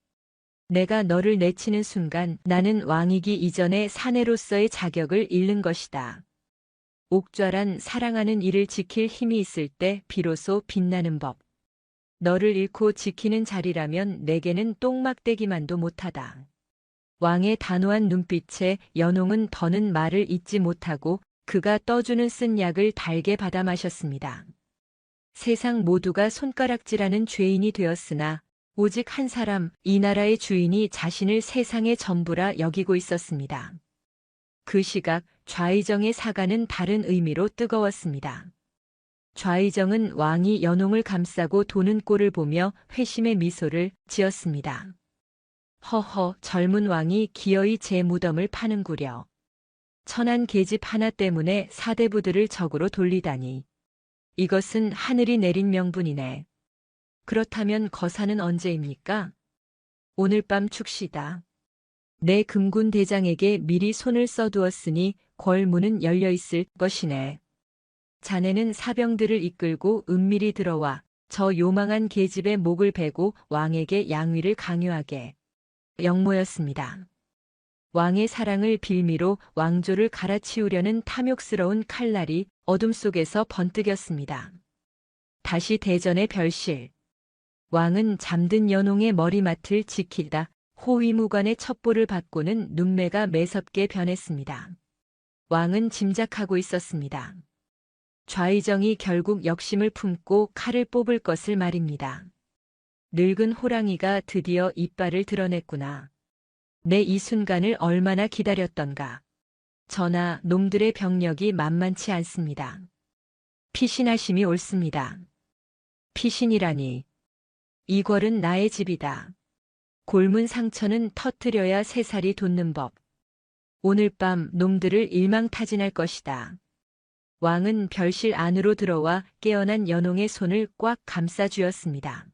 내가 너를 내치는 순간 나는 왕이기 이전에 사내로서의 자격을 잃는 것이다. 옥좌란 사랑하는 이를 지킬 힘이 있을 때 비로소 빛나는 법. 너를 잃고 지키는 자리라면 내게는 똥막대기만도 못하다. 왕의 단호한 눈빛에 연홍은 더는 말을 잇지 못하고 그가 떠주는 쓴 약을 달게 받아 마셨습니다. 세상 모두가 손가락질하는 죄인이 되었으나 오직 한 사람, 이 나라의 주인이 자신을 세상의 전부라 여기고 있었습니다. 그 시각 좌의정의 사과는 다른 의미로 뜨거웠습니다. 좌의정은 왕이 연홍을 감싸고 도는 꼴을 보며 회심의 미소를 지었습니다. 허허, 젊은 왕이 기어이 제 무덤을 파는구려. 천한 계집 하나 때문에 사대부들을 적으로 돌리다니. 이것은 하늘이 내린 명분이네. 그렇다면 거사는 언제입니까? 오늘 밤 축시다. 내 금군 대장에게 미리 손을 써두었으니 궐 문은 열려 있을 것이네. 자네는 사병들을 이끌고 은밀히 들어와 저 요망한 계집의 목을 베고 왕에게 양위를 강요하게. 영모였습니다. 왕의 사랑을 빌미로 왕조를 갈아치우려는 탐욕스러운 칼날이 어둠 속에서 번뜩였습니다. 다시 대전의 별실. 왕은 잠든 연홍의 머리맡을 지키다 호위무관의 첩보를 받고는 눈매가 매섭게 변했습니다. 왕은 짐작하고 있었습니다. 좌의정이 결국 역심을 품고 칼을 뽑을 것을 말입니다. 늙은 호랑이가 드디어 이빨을 드러냈구나. 내 이 순간을 얼마나 기다렸던가. 전하, 놈들의 병력이 만만치 않습니다. 피신하심이 옳습니다. 피신이라니. 이 궐은 나의 집이다. 골문 상처는 터뜨려야 새살이 돋는 법. 오늘 밤 놈들을 일망타진할 것이다. 왕은 별실 안으로 들어와 깨어난 연홍의 손을 꽉 감싸 쥐었습니다.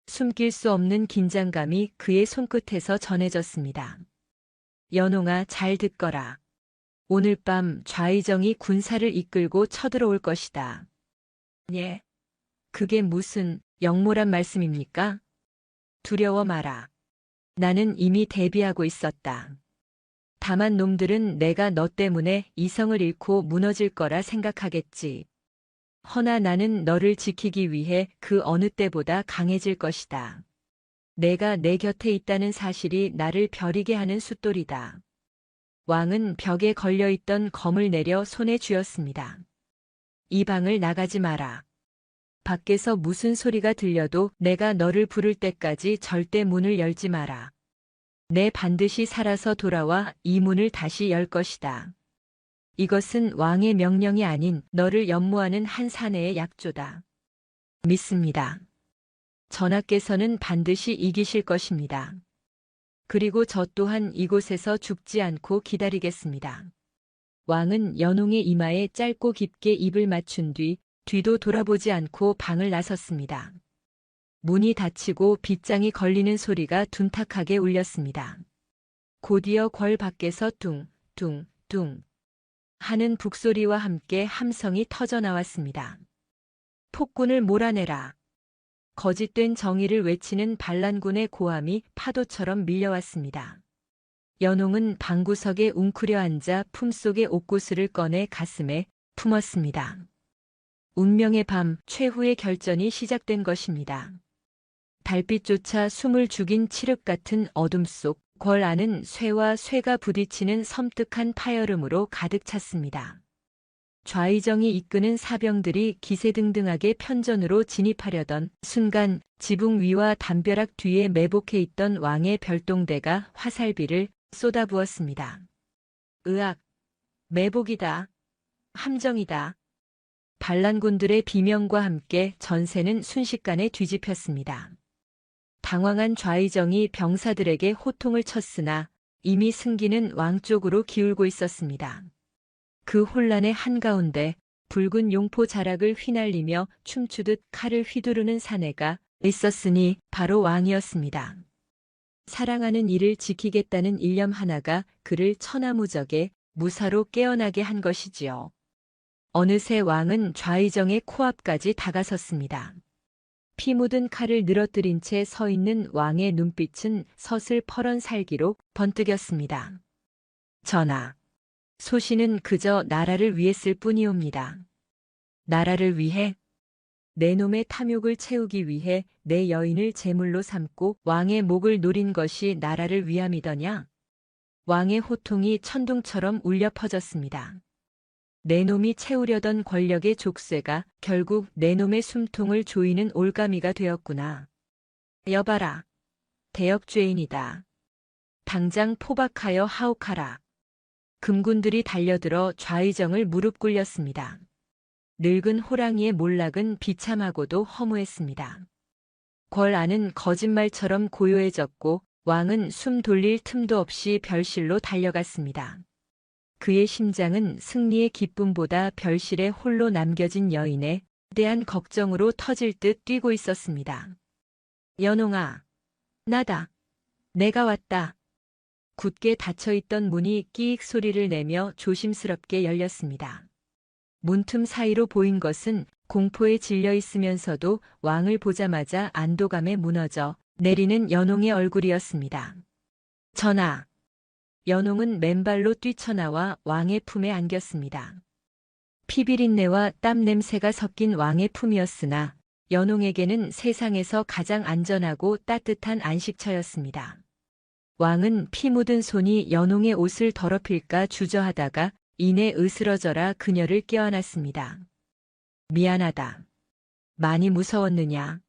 숨길 수 없는 긴장감이 그의 손끝에서 전해졌습니다. 연홍아, 잘 듣거라. 오늘 밤 좌의정이 군사를 이끌고 쳐들어올 것이다. 예? 그게 무슨 영모란 말씀입니까? 두려워 마라. 나는 이미 대비하고 있었다. 다만 놈들은 내가 너 때문에 이성을 잃고 무너질 거라 생각하겠지. 허나 나는 너를 지키기 위해 그 어느 때보다 강해질 것이다. 내가 내 곁에 있다는 사실이 나를 벼리게 하는 숫돌이다. 왕은 벽에 걸려있던 검을 내려 손에 쥐었습니다. 이 방을 나가지 마라. 밖에서 무슨 소리가 들려도 내가 너를 부를 때까지 절대 문을 열지 마라. 내 반드시 살아서 돌아와 이 문을 다시 열 것이다. 이것은 왕의 명령이 아닌 너를 연모하는 한 사내의 약조다. 믿습니다. 전하께서는 반드시 이기실 것입니다. 그리고 저 또한 이곳에서 죽지 않고 기다리겠습니다. 왕은 연홍의 이마에 짧고 깊게 입을 맞춘 뒤 뒤도 돌아보지 않고 방을 나섰습니다. 문이 닫히고 빗장이 걸리는 소리가 둔탁하게 울렸습니다. 곧이어 궐 밖에서 뚱뚱뚱 하는 북소리와 함께 함성이 터져 나왔습니다. 폭군을 몰아내라. 거짓된 정의를 외치는 반란군의 고함이 파도처럼 밀려왔습니다. 연홍은 방구석에 웅크려 앉아 품속의 옥구슬을 꺼내 가슴에 품었습니다. 운명의 밤, 최후의 결전이 시작된 것입니다. 달빛조차 숨을 죽인 칠흑 같은 어둠 속 궐 안은 쇠와 쇠가 부딪히는 섬뜩한 파열음으로 가득 찼습니다. 좌의정이 이끄는 사병들이 기세등등하게 편전으로 진입하려던 순간 지붕 위와 담벼락 뒤에 매복해 있던 왕의 별동대가 화살비를 쏟아부었습니다. 으악! 매복이다. 함정이다. 반란군들의 비명과 함께 전세는 순식간에 뒤집혔습니다. 당황한 좌의정이 병사들에게 호통을 쳤으나 이미 승기는 왕 쪽으로 기울고 있었습니다. 그 혼란의 한가운데 붉은 용포 자락을 휘날리며 춤추듯 칼을 휘두르는 사내가 있었으니 바로 왕이었습니다. 사랑하는 이를 지키겠다는 일념 하나가 그를 천하무적에 무사로 깨어나게 한 것이지요. 어느새 왕은 좌의정의 코앞까지 다가섰습니다. 피 묻은 칼을 늘어뜨린 채 서 있는 왕의 눈빛은 서슬퍼런 살기로 번뜩였습니다. 전하, 소신은 그저 나라를 위했을 뿐이옵니다. 나라를 위해? 내 놈의 탐욕을 채우기 위해 내 여인을 제물로 삼고 왕의 목을 노린 것이 나라를 위함이더냐? 왕의 호통이 천둥처럼 울려 퍼졌습니다. 내 놈이 채우려던 권력의 족쇄가 결국 내 놈의 숨통을 조이는 올가미가 되었구나. 여봐라. 대역죄인이다. 당장 포박하여 하옥하라. 금군들이 달려들어 좌의정을 무릎 꿇렸습니다. 늙은 호랑이의 몰락은 비참하고도 허무했습니다. 궐 안은 거짓말처럼 고요해졌고 왕은 숨 돌릴 틈도 없이 별실로 달려갔습니다. 그의 심장은 승리의 기쁨보다 별실에 홀로 남겨진 여인에 대한 걱정으로 터질 듯 뛰고 있었습니다. 연홍아, 나다. 내가 왔다. 굳게 닫혀있던 문이 끼익 소리를 내며 조심스럽게 열렸습니다. 문틈 사이로 보인 것은 공포에 질려 있으면서도 왕을 보자마자 안도감에 무너져 내리는 연홍의 얼굴이었습니다. 전하! 연홍은 맨발로 뛰쳐나와 왕의 품에 안겼습니다. 피비린내와 땀 냄새가 섞인 왕의 품이었으나 연홍에게는 세상에서 가장 안전하고 따뜻한 안식처였습니다. 왕은 피 묻은 손이 연홍의 옷을 더럽힐까 주저하다가 이내 으스러져라 그녀를 껴안았습니다. 미안하다. 많이 무서웠느냐?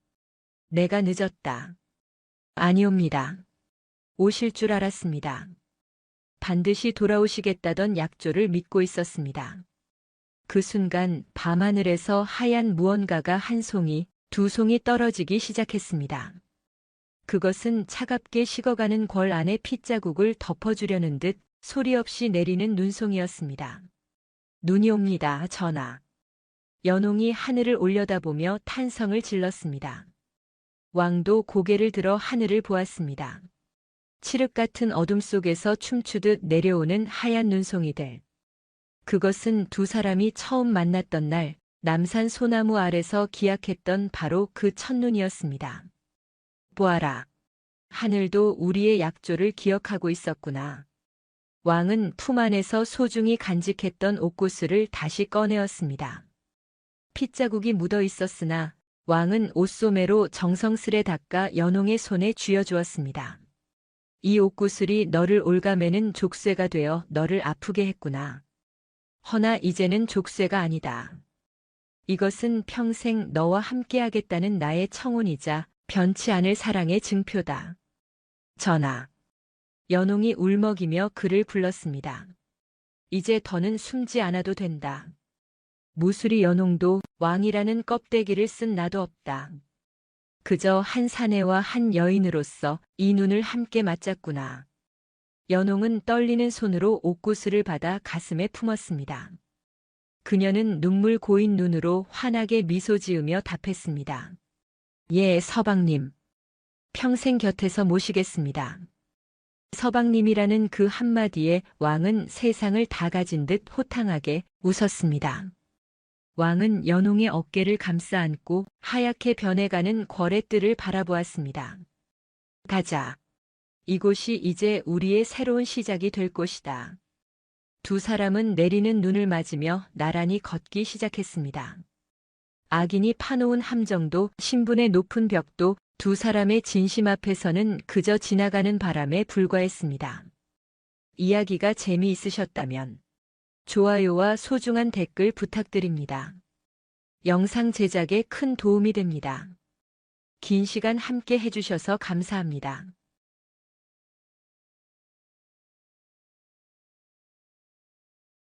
내가 늦었다. 아니옵니다. 오실 줄 알았습니다. 반드시 돌아오시겠다던 약조를 믿고 있었습니다. 그 순간 밤하늘에서 하얀 무언가가 한 송이, 두 송이 떨어지기 시작했습니다. 그것은 차갑게 식어가는 궐 안에 핏자국을 덮어주려는 듯 소리 없이 내리는 눈송이였습니다. 눈이 옵니다, 전하. 연홍이 하늘을 올려다보며 탄성을 질렀습니다. 왕도 고개를 들어 하늘을 보았습니다. 칠흑 같은 어둠 속에서 춤추듯 내려오는 하얀 눈송이들. 그것은 두 사람이 처음 만났던 날 남산 소나무 아래서 기약했던 바로 그 첫눈이었습니다. 보아라. 하늘도 우리의 약조를 기억하고 있었구나. 왕은 품 안에서 소중히 간직했던 옥구슬을 다시 꺼내었습니다. 핏자국이 묻어 있었으나 왕은 옷소매로 정성스레 닦아 연홍의 손에 쥐어주었습니다. 이 옥구슬이 너를 올가매는 족쇄가 되어 너를 아프게 했구나. 허나 이제는 족쇄가 아니다. 이것은 평생 너와 함께하겠다는 나의 청혼이자 변치 않을 사랑의 증표다. 전하. 연홍이 울먹이며 그를 불렀습니다. 이제 더는 숨지 않아도 된다. 무수리 연홍도 왕이라는 껍데기를 쓴 나도 없다. 그저 한 사내와 한 여인으로서 이 눈을 함께 맞잡구나. 연홍은 떨리는 손으로 옥구슬을 받아 가슴에 품었습니다. 그녀는 눈물 고인 눈으로 환하게 미소 지으며 답했습니다. 예, 서방님. 평생 곁에서 모시겠습니다. 서방님이라는 그 한마디에 왕은 세상을 다 가진 듯 호탕하게 웃었습니다. 왕은 연홍의 어깨를 감싸 안고 하얗게 변해가는 궐의 뜰을 바라보았습니다. 가자. 이곳이 이제 우리의 새로운 시작이 될 곳이다. 두 사람은 내리는 눈을 맞으며 나란히 걷기 시작했습니다. 악인이 파놓은 함정도 신분의 높은 벽도 두 사람의 진심 앞에서는 그저 지나가는 바람에 불과했습니다. 이야기가 재미있으셨다면 좋아요와 소중한 댓글 부탁드립니다. 영상 제작에 큰 도움이 됩니다. 긴 시간 함께 해주셔서 감사합니다.